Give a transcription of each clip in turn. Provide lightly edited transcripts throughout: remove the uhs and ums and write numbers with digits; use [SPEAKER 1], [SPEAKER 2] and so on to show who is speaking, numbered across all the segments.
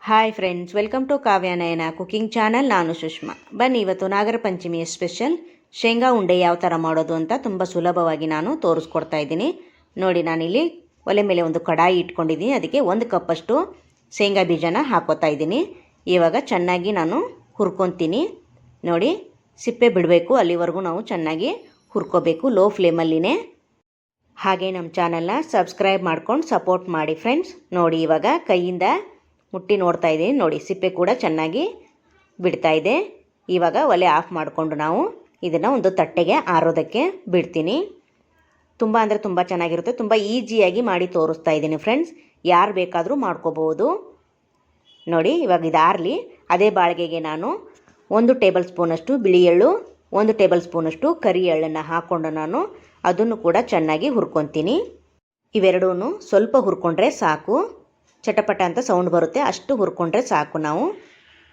[SPEAKER 1] Hi friends, welcome to Kavya Nayana cooking channel. ನಾನು ಸುಷ್ಮಾ. ಬನ್ನಿ, ಇವತ್ತು ನಾಗರ ಪಂಚಮಿಯ ಸ್ಪೆಷಲ್ ಶೇಂಗಾ ಉಂಡೆ ಯಾವ ಥರ ಮಾಡೋದು ಅಂತ ತುಂಬ ಸುಲಭವಾಗಿ ನಾನು ತೋರಿಸ್ಕೊಡ್ತಾ ಇದ್ದೀನಿ. ನೋಡಿ, ನಾನಿಲ್ಲಿ ಒಲೆ ಮೇಲೆ ಒಂದು ಕಡಾಯಿ ಇಟ್ಕೊಂಡಿದ್ದೀನಿ. ಅದಕ್ಕೆ 1 ಕಪ್ಪಷ್ಟು ಶೇಂಗಾ ಬೀಜನ ಹಾಕೋತಾ ಇದ್ದೀನಿ. ಇವಾಗ ಚೆನ್ನಾಗಿ ನಾನು ಹುರ್ಕೊತೀನಿ. ನೋಡಿ, ಸಿಪ್ಪೆ ಬಿಡಬೇಕು, ಅಲ್ಲಿವರೆಗೂ ನಾವು ಚೆನ್ನಾಗಿ ಹುರ್ಕೋಬೇಕು, ಲೋ ಫ್ಲೇಮಲ್ಲಿನೇ. ಹಾಗೆ ನಮ್ಮ ಚಾನಲ್ನ ಸಬ್ಸ್ಕ್ರೈಬ್ ಮಾಡ್ಕೊಂಡು ಸಪೋರ್ಟ್ ಮಾಡಿ ಫ್ರೆಂಡ್ಸ್. ನೋಡಿ, ಇವಾಗ ಕೈಯಿಂದ ಮುಟ್ಟಿ ನೋಡ್ತಾ ಇದ್ದೀನಿ. ನೋಡಿ, ಸಿಪ್ಪೆ ಕೂಡ ಚೆನ್ನಾಗಿ ಬಿಡ್ತಾ ಇದೆ. ಇವಾಗ ಒಲೆ ಆಫ್ ಮಾಡಿಕೊಂಡು ನಾವು ಇದನ್ನು ಒಂದು ತಟ್ಟೆಗೆ ಆರೋದಕ್ಕೆ ಬಿಡ್ತೀನಿ. ತುಂಬ ಅಂದರೆ ತುಂಬ ಚೆನ್ನಾಗಿರುತ್ತೆ. ತುಂಬ ಈಸಿಯಾಗಿ ಮಾಡಿ ತೋರಿಸ್ತಾ ಇದ್ದೀನಿ ಫ್ರೆಂಡ್ಸ್. ಯಾರು ಬೇಕಾದರೂ ಮಾಡ್ಕೋಬೋದು. ನೋಡಿ, ಇವಾಗ ಇದು ಆರಲಿ. ಅದೇ ಬಾಳಿಗೆಗೆ ನಾನು 1 ಟೇಬಲ್ ಸ್ಪೂನಷ್ಟು ಬಿಳಿ ಎಳ್ಳು, 1 ಟೇಬಲ್ ಸ್ಪೂನಷ್ಟು ಕರಿ ಎಳ್ಳನ್ನು ಹಾಕ್ಕೊಂಡು ನಾನು ಅದನ್ನು ಕೂಡ ಚೆನ್ನಾಗಿ ಹುರ್ಕೊತೀನಿ. ಇವೆರಡೂ ಸ್ವಲ್ಪ ಹುರ್ಕೊಂಡ್ರೆ ಸಾಕು. ಚಟಪಟ ಅಂತ ಸೌಂಡ್ ಬರುತ್ತೆ, ಅಷ್ಟು ಹುರ್ಕೊಂಡ್ರೆ ಸಾಕು. ನಾವು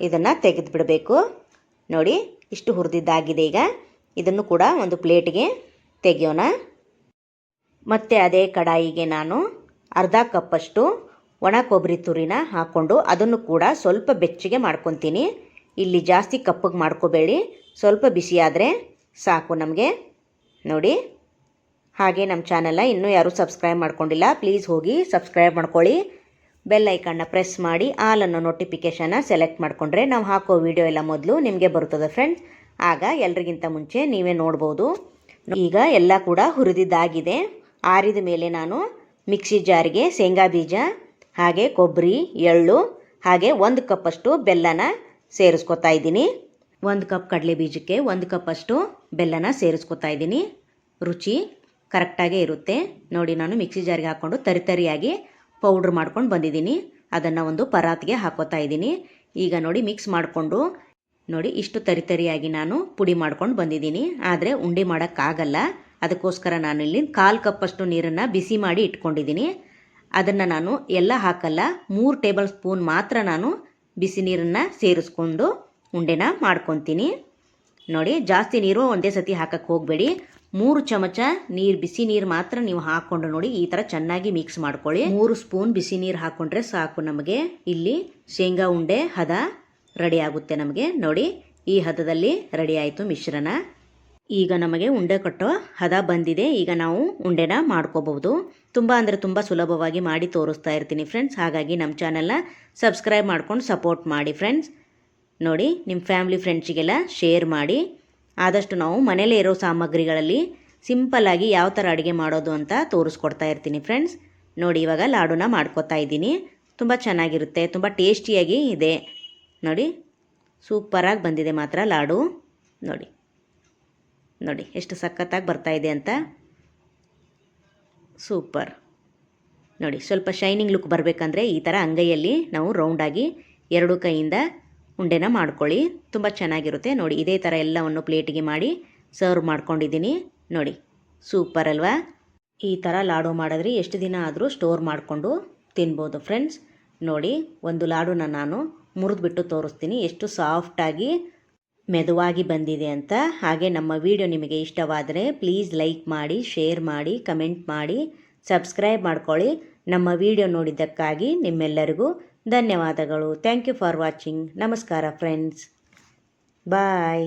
[SPEAKER 1] ಇದನ್ನು ತೆಗೆದು ಬಿಡಬೇಕು. ನೋಡಿ, ಇಷ್ಟು ಹುರಿದಿದ್ದಾಗಿದೆ. ಈಗ ಇದನ್ನು ಕೂಡ ಒಂದು ಪ್ಲೇಟ್ಗೆ ತೆಗೆಯೋಣ. ಮತ್ತು ಅದೇ ಕಡಾಯಿಗೆ ನಾನು ಅರ್ಧ ಕಪ್ಪಷ್ಟು ಒಣ ಕೊಬ್ಬರಿ ತುರಿನ ಹಾಕ್ಕೊಂಡು ಅದನ್ನು ಕೂಡ ಸ್ವಲ್ಪ ಬೆಚ್ಚಗೆ ಮಾಡ್ಕೊತೀನಿ. ಇಲ್ಲಿ ಜಾಸ್ತಿ ಕಪ್ಪಗೆ ಮಾಡ್ಕೋಬೇಡಿ, ಸ್ವಲ್ಪ ಬಿಸಿಯಾದರೆ ಸಾಕು ನಮಗೆ. ನೋಡಿ, ಹಾಗೆ ನಮ್ಮ ಚಾನಲ್ನ ಇನ್ನೂ ಯಾರೂ ಸಬ್ಸ್ಕ್ರೈಬ್ ಮಾಡ್ಕೊಂಡಿಲ್ಲ, ಪ್ಲೀಸ್ ಹೋಗಿ ಸಬ್ಸ್ಕ್ರೈಬ್ ಮಾಡ್ಕೊಳ್ಳಿ. ಬೆಲ್ ಐಕನ್ನ ಪ್ರೆಸ್ ಮಾಡಿ ಆಲ್ ಅನ್ನೋ ನೋಟಿಫಿಕೇಷನ್ನ ಸೆಲೆಕ್ಟ್ ಮಾಡಿಕೊಂಡ್ರೆ ನಾವು ಹಾಕೋ ವಿಡಿಯೋ ಎಲ್ಲ ಮೊದಲು ನಿಮಗೆ ಬರುತ್ತದೆ ಫ್ರೆಂಡ್ಸ್. ಆಗ ಎಲ್ರಿಗಿಂತ ಮುಂಚೆ ನೀವೇ ನೋಡ್ಬೋದು. ಈಗ ಎಲ್ಲ ಕೂಡ ಹುರಿದಿದ್ದಾಗಿದೆ. ಆರಿದ ಮೇಲೆ ನಾನು ಮಿಕ್ಸಿ ಜಾರಿಗೆ ಶೇಂಗಾ ಬೀಜ, ಹಾಗೆ ಕೊಬ್ಬರಿ, ಎಳ್ಳು, ಹಾಗೆ 1 ಕಪ್ಪಷ್ಟು ಬೆಲ್ಲನ ಸೇರಿಸ್ಕೊತಾ ಇದ್ದೀನಿ. 1 ಕಪ್ ಕಡಲೆ ಬೀಜಕ್ಕೆ 1 ಕಪ್ಪಷ್ಟು ಬೆಲ್ಲನ ಸೇರಿಸ್ಕೊತಾ ಇದ್ದೀನಿ. ರುಚಿ ಕರೆಕ್ಟಾಗೇ ಇರುತ್ತೆ. ನೋಡಿ, ನಾನು ಮಿಕ್ಸಿ ಜಾರಿಗೆ ಹಾಕ್ಕೊಂಡು ತರಿಯಾಗಿ ಪೌಡ್ರ್ ಮಾಡ್ಕೊಂಡು ಬಂದಿದ್ದೀನಿ. ಅದನ್ನು ಒಂದು ಪರಾತಿಗೆ ಹಾಕೋತಾ ಇದ್ದೀನಿ. ಈಗ ನೋಡಿ, ಮಿಕ್ಸ್ ಮಾಡಿಕೊಂಡು ನೋಡಿ, ಇಷ್ಟು ತರಿಯಾಗಿ ನಾನು ಪುಡಿ ಮಾಡ್ಕೊಂಡು ಬಂದಿದ್ದೀನಿ. ಆದರೆ ಉಂಡೆ ಮಾಡೋಕ್ಕಾಗಲ್ಲ, ಅದಕ್ಕೋಸ್ಕರ ನಾನು ಇಲ್ಲಿ 1/4 ಕಪ್ಪಷ್ಟು ನೀರನ್ನು ಬಿಸಿ ಮಾಡಿ ಇಟ್ಕೊಂಡಿದ್ದೀನಿ. ಅದನ್ನು ನಾನು ಎಲ್ಲ ಹಾಕಲ್ಲ, 3 ಟೇಬಲ್ ಸ್ಪೂನ್ ಮಾತ್ರ ನಾನು ಬಿಸಿ ನೀರನ್ನು ಸೇರಿಸ್ಕೊಂಡು ಉಂಡೆನ ಮಾಡ್ಕೊತೀನಿ. ನೋಡಿ, ಜಾಸ್ತಿ ನೀರು ಒಂದೇ ಸತಿ ಹಾಕಕ್ಕೆ ಹೋಗಬೇಡಿ. 3 ಚಮಚ ನೀರು, ಬಿಸಿ ನೀರು ಮಾತ್ರ ನೀವು ಹಾಕ್ಕೊಂಡು ನೋಡಿ ಈ ಥರ ಚೆನ್ನಾಗಿ ಮಿಕ್ಸ್ ಮಾಡ್ಕೊಳ್ಳಿ. 3 ಸ್ಪೂನ್ ಬಿಸಿ ನೀರು ಹಾಕ್ಕೊಂಡ್ರೆ ಸಾಕು ನಮಗೆ. ಇಲ್ಲಿ ಶೇಂಗಾ ಉಂಡೆ ಹದ ರೆಡಿ ಆಗುತ್ತೆ ನಮಗೆ. ನೋಡಿ, ಈ ಹದದಲ್ಲಿ ರೆಡಿ ಆಯಿತು ಮಿಶ್ರಣ. ಈಗ ನಮಗೆ ಉಂಡೆ ಕಟ್ಟೋ ಹದ ಬಂದಿದೆ. ಈಗ ನಾವು ಉಂಡೆನ ಮಾಡ್ಕೋಬಹುದು. ತುಂಬ ಅಂದರೆ ತುಂಬ ಸುಲಭವಾಗಿ ಮಾಡಿ ತೋರಿಸ್ತಾ ಇರ್ತೀನಿ ಫ್ರೆಂಡ್ಸ್. ಹಾಗಾಗಿ ನಮ್ಮ ಚಾನಲ್ನ ಸಬ್ಸ್ಕ್ರೈಬ್ ಮಾಡ್ಕೊಂಡು ಸಪೋರ್ಟ್ ಮಾಡಿ ಫ್ರೆಂಡ್ಸ್. ನೋಡಿ, ನಿಮ್ಮ ಫ್ಯಾಮಿಲಿ ಫ್ರೆಂಡ್ಸಿಗೆಲ್ಲ ಶೇರ್ ಮಾಡಿ. ಆದಷ್ಟು ನಾವು ಮನೇಲೇ ಇರೋ ಸಾಮಗ್ರಿಗಳಲ್ಲಿ ಸಿಂಪಲ್ಲಾಗಿ ಯಾವ ಥರ ಅಡುಗೆ ಮಾಡೋದು ಅಂತ ತೋರಿಸ್ಕೊಡ್ತಾ ಇರ್ತೀನಿ ಫ್ರೆಂಡ್ಸ್. ನೋಡಿ, ಇವಾಗ ಲಾಡುನ ಮಾಡ್ಕೊತಾ ಇದ್ದೀನಿ. ತುಂಬ ಚೆನ್ನಾಗಿರುತ್ತೆ, ತುಂಬ ಟೇಸ್ಟಿಯಾಗಿ ಇದೆ. ನೋಡಿ, ಸೂಪರಾಗಿ ಬಂದಿದೆ ಮಾತ್ರ ಲಾಡು. ನೋಡಿ ನೋಡಿ ಎಷ್ಟು ಸಖತ್ತಾಗಿ ಬರ್ತಾಯಿದೆ ಅಂತ. ಸೂಪರ್. ನೋಡಿ, ಸ್ವಲ್ಪ ಶೈನಿಂಗ್ ಲುಕ್ ಬರಬೇಕಂದ್ರೆ ಈ ಥರ ಅಂಗೈಯಲ್ಲಿ ನಾವು ರೌಂಡಾಗಿ 2 ಕೈಯಿಂದ ಉಂಡೆನ ಮಾಡ್ಕೊಳ್ಳಿ. ತುಂಬ ಚೆನ್ನಾಗಿರುತ್ತೆ. ನೋಡಿ, ಇದೇ ಥರ ಎಲ್ಲವನ್ನು ಪ್ಲೇಟಿಗೆ ಮಾಡಿ ಸರ್ವ್ ಮಾಡ್ಕೊಂಡಿದ್ದೀನಿ. ನೋಡಿ, ಸೂಪರ್ ಅಲ್ವಾ? ಈ ಥರ ಲಾಡು ಮಾಡಿದ್ರೆ ಎಷ್ಟು ದಿನ ಆದರೂ ಸ್ಟೋರ್ ಮಾಡಿಕೊಂಡು ತಿನ್ಬೋದು ಫ್ರೆಂಡ್ಸ್. ನೋಡಿ, ಒಂದು ಲಾಡುನ ನಾನು ಮುರಿದ್ಬಿಟ್ಟು ತೋರಿಸ್ತೀನಿ ಎಷ್ಟು ಸಾಫ್ಟಾಗಿ ಮೆದುವಾಗಿ ಬಂದಿದೆ ಅಂತ. ಹಾಗೆ ನಮ್ಮ ವಿಡಿಯೋ ನಿಮಗೆ ಇಷ್ಟವಾದರೆ ಪ್ಲೀಸ್ ಲೈಕ್ ಮಾಡಿ, ಶೇರ್ ಮಾಡಿ, ಕಮೆಂಟ್ ಮಾಡಿ, ಸಬ್ಸ್ಕ್ರೈಬ್ ಮಾಡ್ಕೊಳ್ಳಿ. ನಮ್ಮ ವಿಡಿಯೋ ನೋಡಿದ್ದಕ್ಕಾಗಿ ನಿಮ್ಮೆಲ್ಲರಿಗೂ ಧನ್ಯವಾದಗಳು. Thank you for watching. ನಮಸ್ಕಾರ ಫ್ರೆಂಡ್ಸ್. ಬಾಯ್.